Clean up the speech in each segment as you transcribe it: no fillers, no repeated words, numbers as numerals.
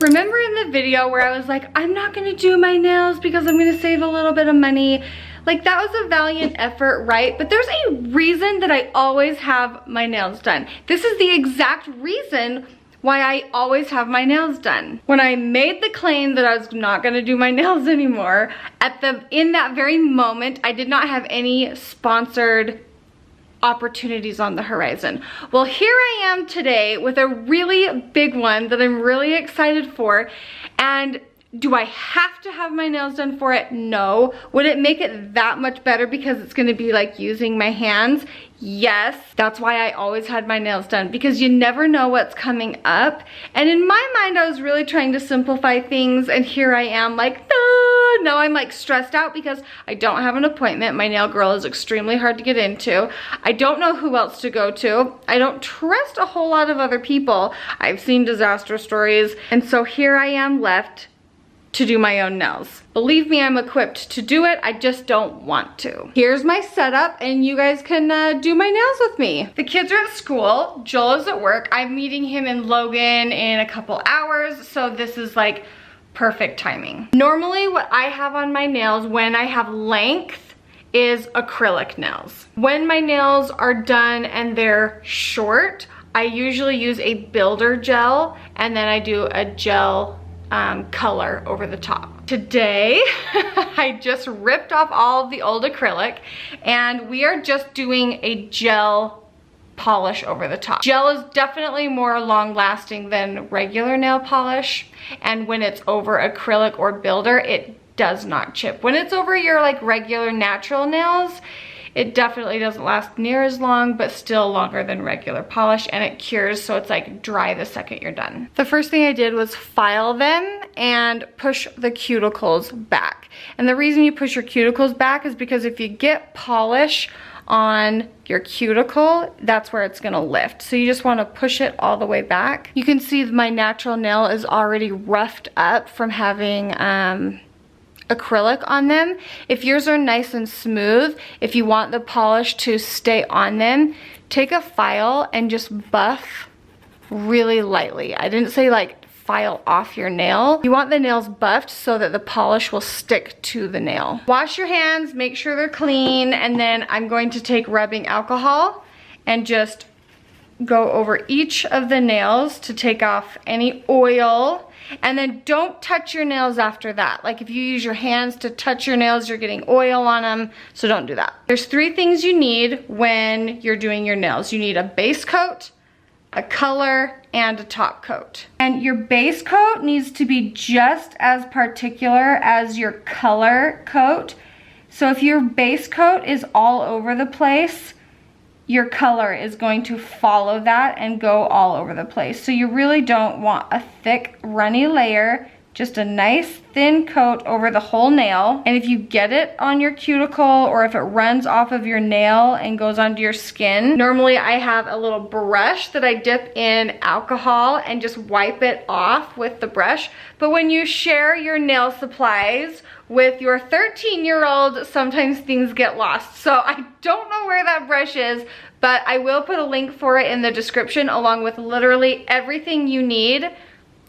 Remember in the video where I was like, I'm not gonna do my nails because I'm gonna save a little bit of money? Like, that was a valiant effort, right? But there's a reason that I always have my nails done. This is the exact reason why I always have my nails done. When I made the claim that I was not gonna do my nails anymore, in that very moment, I did not have any sponsored opportunities on the horizon. Well, here I am today with a really big one that I'm really excited for. And do I have to have my nails done for it? No. Would it make it that much better because it's gonna be like using my hands? Yes. That's why I always had my nails done, because you never know what's coming up. And in my mind, I was really trying to simplify things, and here I am like, now I'm like stressed out because I don't have an appointment. My nail girl is extremely hard to get into. I don't know who else to go to. I don't trust a whole lot of other people. I've seen disaster stories, and so here I am left to do my own nails. Believe me, I'm equipped to do it. I just don't want to. Here's my setup, and you guys can do my nails with me. The kids are at school. Joel is at work. I'm meeting him in Logan in a couple hours, so this is like perfect timing. Normally, what I have on my nails when I have length is acrylic nails. When my nails are done and they're short, I usually use a builder gel, and then I do a gel color over the top. Today, I just ripped off all of the old acrylic, and we are just doing a gel polish over the top. Gel is definitely more long lasting than regular nail polish, and when it's over acrylic or builder, it does not chip. When it's over your like regular natural nails, it definitely doesn't last near as long, but still longer than regular polish, and it cures, so it's like dry the second you're done. The first thing I did was file them and push the cuticles back. And the reason you push your cuticles back is because if you get polish on your cuticle, that's where it's gonna lift. So you just wanna push it all the way back. You can see my natural nail is already roughed up from having acrylic on them. If yours are nice and smooth, if you want the polish to stay on them, take a file and just buff really lightly. I didn't say like file off your nail. You want the nails buffed so that the polish will stick to the nail. Wash your hands, make sure they're clean, and then I'm going to take rubbing alcohol and just go over each of the nails to take off any oil. And then don't touch your nails after that. Like if you use your hands to touch your nails, you're getting oil on them, so don't do that. There's 3 things you need when you're doing your nails. You need a base coat, a color, and a top coat. And your base coat needs to be just as particular as your color coat. So if your base coat is all over the place, your color is going to follow that and go all over the place. So you really don't want a thick, runny layer, just a nice thin coat over the whole nail. And if you get it on your cuticle, or if it runs off of your nail and goes onto your skin, normally I have a little brush that I dip in alcohol and just wipe it off with the brush. But when you share your nail supplies with your 13-year-old, sometimes things get lost. So I don't know where that brush is, but I will put a link for it in the description, along with literally everything you need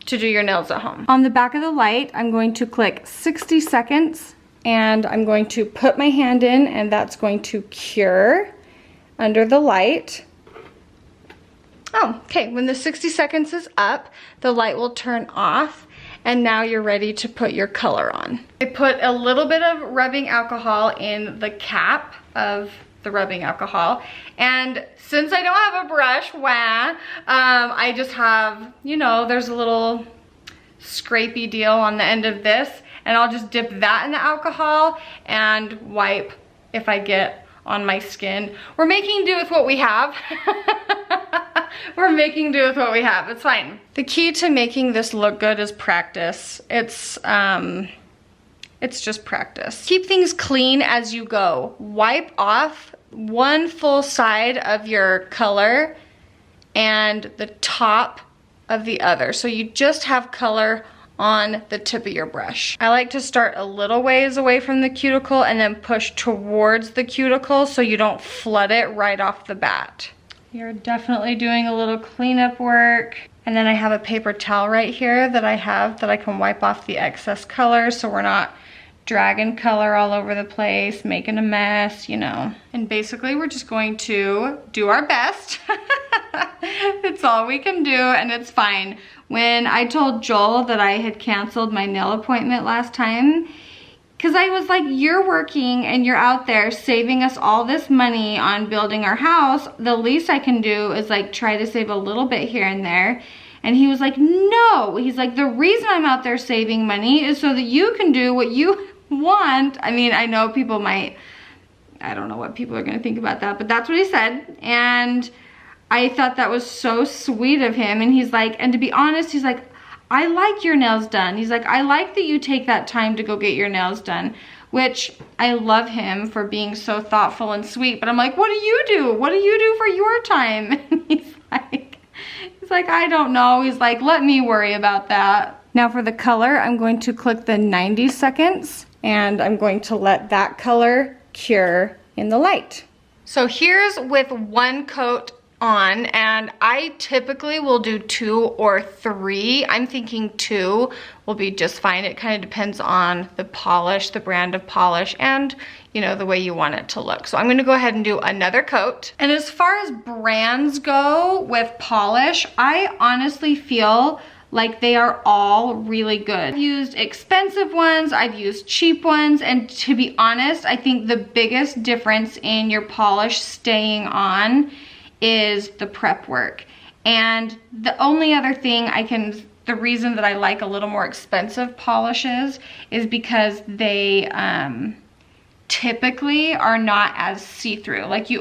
to do your nails at home. On the back of the light, I'm going to click 60 seconds, and I'm going to put my hand in, and that's going to cure under the light. Oh, okay, when the 60 seconds is up, the light will turn off, and now you're ready to put your color on. I put a little bit of rubbing alcohol in the cap of the rubbing alcohol, and since I don't have a brush, I just have, you know, there's a little scrapey deal on the end of this, and I'll just dip that in the alcohol and wipe if I get on my skin. We're making do with what we have. We're making do with what we have. It's fine. The key to making this look good is practice. It's just practice. Keep things clean as you go. Wipe off one full side of your color and the top of the other, so you just have color on the tip of your brush. I like to start a little ways away from the cuticle and then push towards the cuticle so you don't flood it right off the bat. You're definitely doing a little cleanup work. And then I have a paper towel right here that I can wipe off the excess color so we're not dragging color all over the place, making a mess, you know. And basically we're just going to do our best. It's all we can do and it's fine. When I told Joel that I had canceled my nail appointment last time, because I was like, you're working and you're out there saving us all this money on building our house, the least I can do is like try to save a little bit here and there. And he was like, no. He's like, the reason I'm out there saving money is so that you can do what you want. I mean, I know people might, I don't know what people are gonna think about that, but that's what he said. And I thought that was so sweet of him. And he's like, and to be honest, he's like, I like your nails done. He's like, I like that you take that time to go get your nails done, which I love him for being so thoughtful and sweet. But I'm like, what do you do? What do you do for your time? And he's like, I don't know. He's like, let me worry about that. Now for the color, I'm going to click the 90 seconds and I'm going to let that color cure in the light. So here's with one coat on, and I typically will do 2 or 3. I'm thinking 2 will be just fine. It kind of depends on the polish, the brand of polish, and you know, the way you want it to look. So I'm gonna go ahead and do another coat. And as far as brands go with polish, I honestly feel like they are all really good. I've used expensive ones, I've used cheap ones, and to be honest, I think the biggest difference in your polish staying on is the prep work. And the only other thing the reason that I like a little more expensive polishes is because they typically are not as see-through. Like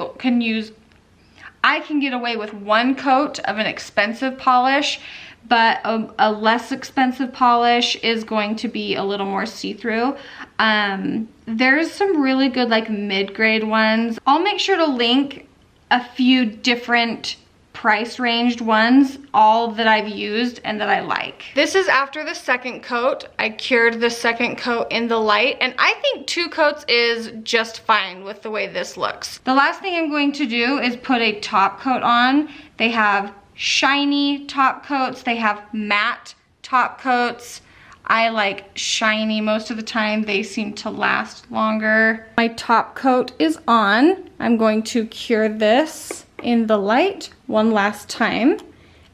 I can get away with one coat of an expensive polish, but a less expensive polish is going to be a little more see-through. There's some really good like mid-grade ones. I'll make sure to link a few different price ranged ones, all that I've used and that I like. This is after the second coat. I cured the second coat in the light, and I think 2 coats is just fine with the way this looks. The last thing I'm going to do is put a top coat on. They have shiny top coats, they have matte top coats. I like shiny most of the time. They seem to last longer. My top coat is on. I'm going to cure this in the light one last time,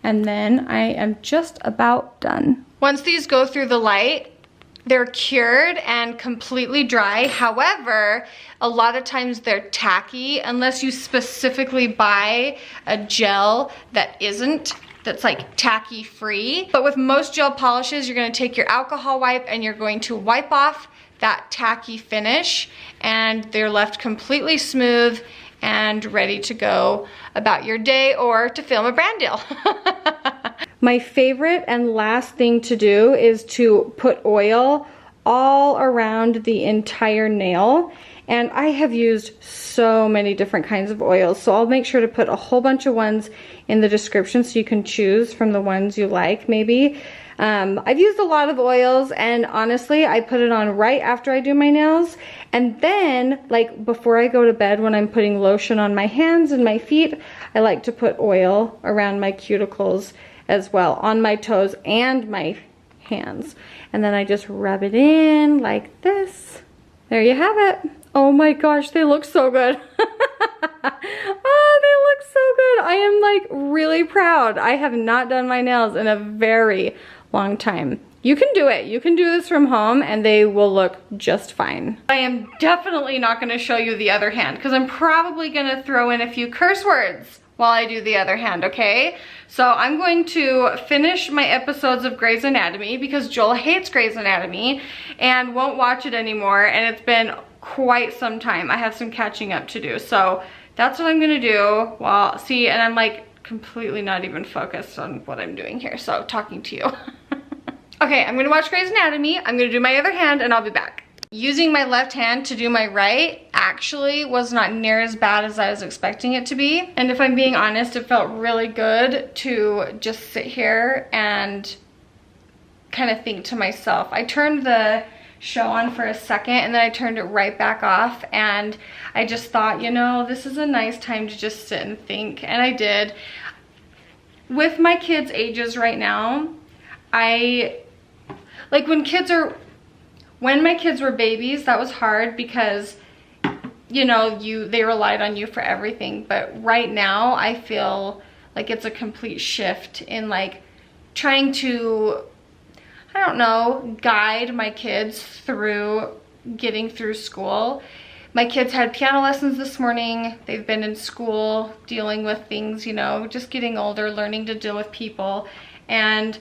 and then I am just about done. Once these go through the light, they're cured and completely dry. However, a lot of times they're tacky unless you specifically buy a gel that's like tacky free. But with most gel polishes, you're gonna take your alcohol wipe and you're going to wipe off that tacky finish, and they're left completely smooth and ready to go about your day or to film a brand deal. My favorite and last thing to do is to put oil all around the entire nail. And I have used so many different kinds of oils, so I'll make sure to put a whole bunch of ones in the description so you can choose from the ones you like maybe. I've used a lot of oils, and honestly, I put it on right after I do my nails. And then, like before I go to bed, when I'm putting lotion on my hands and my feet, I like to put oil around my cuticles as well, on my toes and my hands. And then I just rub it in like this. There you have it. Oh my gosh, they look so good. Oh, they look so good. I am like really proud. I have not done my nails in a very long time. You can do it. You can do this from home and they will look just fine. I am definitely not gonna show you the other hand because I'm probably gonna throw in a few curse words while I do the other hand, okay? So I'm going to finish my episodes of Grey's Anatomy because Joel hates Grey's Anatomy and won't watch it anymore, and it's been quite some time. I have some catching up to do. So that's what I'm gonna do. Well, see, and I'm like completely not even focused on what I'm doing here, so talking to you. Okay, I'm gonna watch Grey's Anatomy, I'm gonna do my other hand, and I'll be back. Using my left hand to do my right actually was not near as bad as I was expecting it to be. And if I'm being honest, it felt really good to just sit here and kind of think to myself. I turned the show on for a second and then I turned it right back off, and I just thought, you know, this is a nice time to just sit and think, and I did. with my kids' ages right now, like when my kids were babies, that was hard because, you know, they relied on you for everything. But right now I feel like it's a complete shift in like trying to, I don't know, guide my kids through getting through school. My kids had piano lessons this morning. They've been in school dealing with things, you know, just getting older, learning to deal with people. And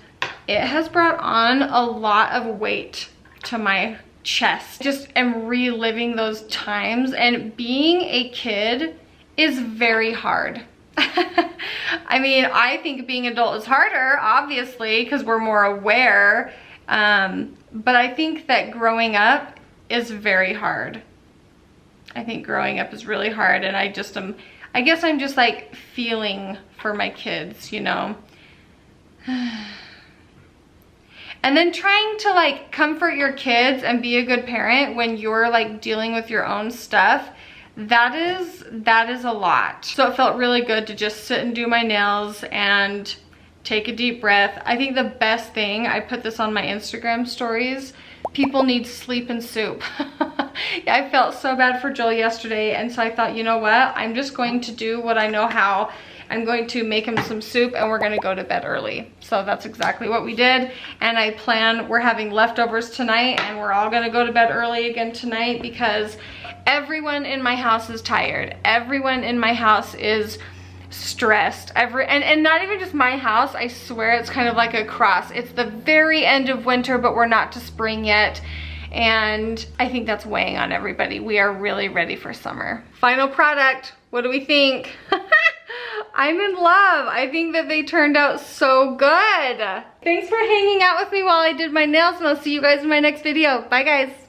it has brought on a lot of weight to my chest. Just am reliving those times, and being a kid is very hard. I mean, I think being adult is harder, obviously, because we're more aware. But I think that growing up is very hard. I think growing up is really hard, and I guess I'm just like feeling for my kids, you know. And then trying to like comfort your kids and be a good parent when you're like dealing with your own stuff, that is a lot. So it felt really good to just sit and do my nails and take a deep breath. I think the best thing, I put this on my Instagram stories, people need sleep and soup. Yeah, I felt so bad for Joel yesterday, and so I thought, you know what, I'm just going to do what I know how. I'm going to make him some soup and we're gonna go to bed early. So that's exactly what we did. And we're having leftovers tonight, and we're all gonna go to bed early again tonight because everyone in my house is tired. Everyone in my house is stressed. And not even just my house, I swear it's kind of like a cross. It's the very end of winter, but we're not to spring yet. And I think that's weighing on everybody. We are really ready for summer. Final product, what do we think? I'm in love. I think that they turned out so good. Thanks for hanging out with me while I did my nails, and I'll see you guys in my next video. Bye guys.